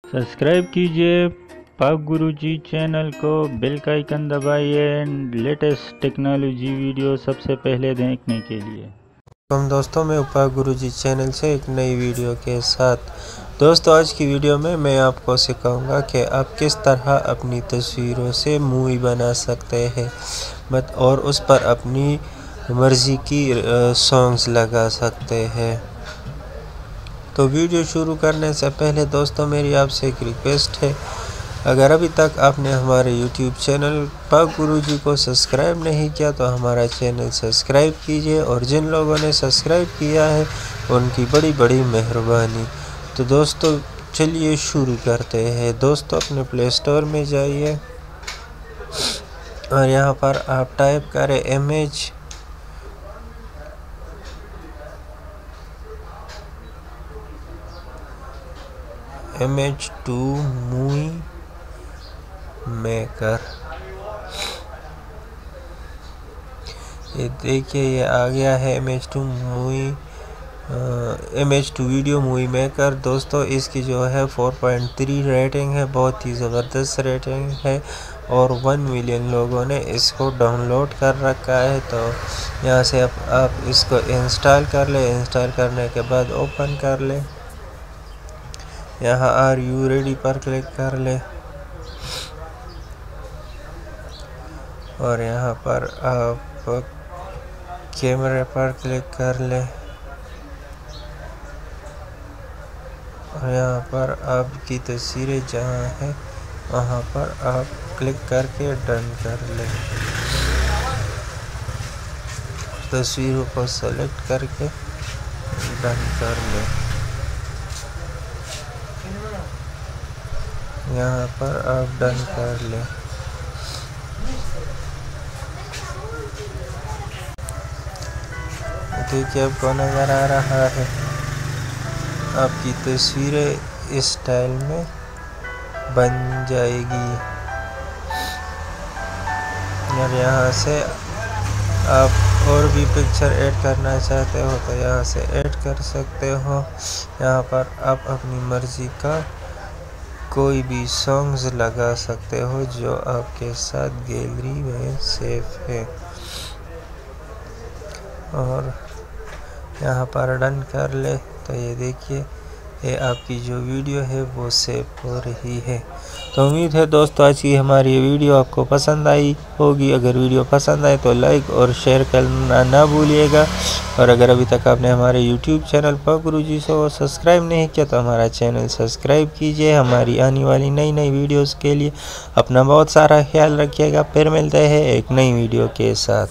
Subscribe कीजिए पाक गुरुजी channel को, बेल का आइकन दबाइए एंड लेटेस्ट टेक्नोलॉजी वीडियो सबसे पहले देखने के लिए। दोस्तों मैं पाक गुरुजी चैनल से एक नई वीडियो के साथ। दोस्तों आज की वीडियो में मैं आपको सिखाऊंगा कि आप किस तरह अपनी तस्वीरों से मूवी बना सकते हैं और उस पर अपनी मर्ज़ी की सॉन्ग्स लगा सकते हैं। तो वीडियो शुरू करने से पहले दोस्तों मेरी आपसे एक रिक्वेस्ट है, अगर अभी तक आपने हमारे YouTube चैनल पाक गुरुजी को सब्सक्राइब नहीं किया तो हमारा चैनल सब्सक्राइब कीजिए, और जिन लोगों ने सब्सक्राइब किया है उनकी बड़ी बड़ी मेहरबानी। तो दोस्तों चलिए शुरू करते हैं। दोस्तों अपने प्ले स्टोर में जाइए और यहाँ पर आप टाइप करें MH2 मूवी मेकर। ये देखिए ये आ गया है MH2 वीडियो मूवी मेकर। दोस्तों इसकी जो है 4.3 रेटिंग है, बहुत ही ज़बरदस्त रेटिंग है और 1 मिलियन लोगों ने इसको डाउनलोड कर रखा है। तो यहाँ से आप इसको इंस्टॉल कर ले। इंस्टॉल करने के बाद ओपन कर ले, यहाँ आर यू रेडी पर क्लिक कर ले और यहाँ पर आप कैमरे पर क्लिक कर ले और यहाँ पर आपकी तस्वीरें जहाँ है वहाँ पर आप क्लिक करके डन कर ले। तस्वीरों को सेलेक्ट करके डन कर ले। यहाँ पर आप डन कर ले। देखिए आपको नज़र आ रहा है आपकी तस्वीरें इस स्टाइल में बन जाएगी। और यहाँ से आप और भी पिक्चर ऐड करना चाहते हो तो यहाँ से ऐड कर सकते हो। यहाँ पर आप अपनी मर्ज़ी का कोई भी सॉन्ग्स लगा सकते हो जो आपके साथ गैलरी में सेव है, और यहाँ पर डन कर ले। तो ये देखिए ये आपकी जो वीडियो है वो सेव हो रही है। तो उम्मीद है दोस्तों आज की हमारी ये वीडियो आपको पसंद आई होगी। अगर वीडियो पसंद आए तो लाइक और शेयर करना ना भूलिएगा, और अगर अभी तक आपने हमारे YouTube चैनल पाक गुरुजी को सब्सक्राइब नहीं किया तो हमारा चैनल सब्सक्राइब कीजिए। हमारी आने वाली नई वीडियोस के लिए अपना बहुत सारा ख्याल रखिएगा। फिर मिलते हैं एक नई वीडियो के साथ।